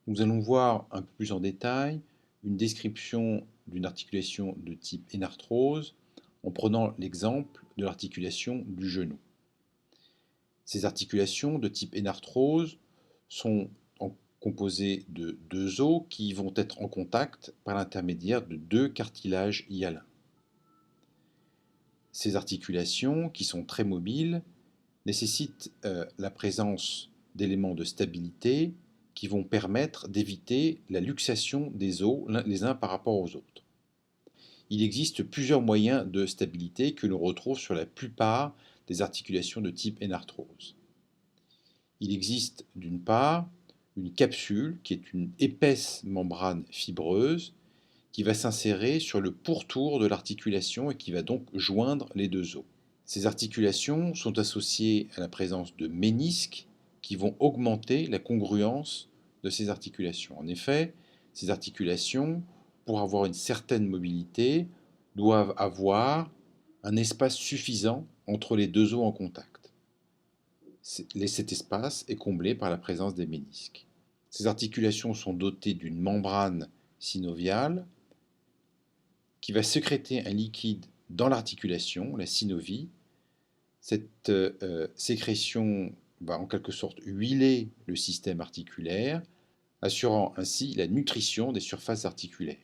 Nous allons voir un peu plus en détail une description d'une articulation de type énarthrose en prenant l'exemple de l'articulation du genou. Ces articulations de type énarthrose sont composées de deux os qui vont être en contact par l'intermédiaire de deux cartilages hyalins. Ces articulations, qui sont très mobiles, nécessitent la présence d'éléments de stabilité qui vont permettre d'éviter la luxation des os les uns par rapport aux autres. Il existe plusieurs moyens de stabilité que l'on retrouve sur la plupart des articulations de type énarthrose. Il existe d'une part une capsule qui est une épaisse membrane fibreuse qui va s'insérer sur le pourtour de l'articulation et qui va donc joindre les deux os. Ces articulations sont associées à la présence de ménisques qui vont augmenter la congruence de ces articulations. En effet, ces articulations, pour avoir une certaine mobilité, doivent avoir un espace suffisant entre les deux os en contact. Cet espace est comblé par la présence des ménisques. Ces articulations sont dotées d'une membrane synoviale qui va sécréter un liquide dans l'articulation, la synovie. Cette sécrétion va en quelque sorte huiler le système articulaire, assurant ainsi la nutrition des surfaces articulaires.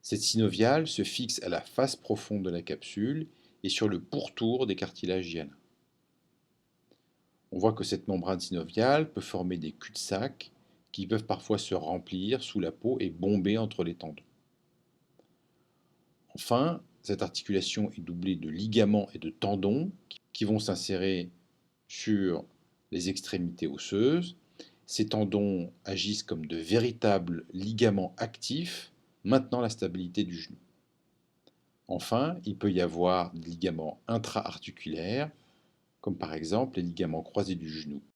Cette synoviale se fixe à la face profonde de la capsule et sur le pourtour des cartilages hyalins. On voit que cette membrane synoviale peut former des cul-de-sac qui peuvent parfois se remplir sous la peau et bomber entre les tendons. Enfin, cette articulation est doublée de ligaments et de tendons qui vont s'insérer sur les extrémités osseuses. Ces tendons agissent comme de véritables ligaments actifs, maintenant la stabilité du genou. Enfin, il peut y avoir des ligaments intra-articulaires, comme par exemple les ligaments croisés du genou.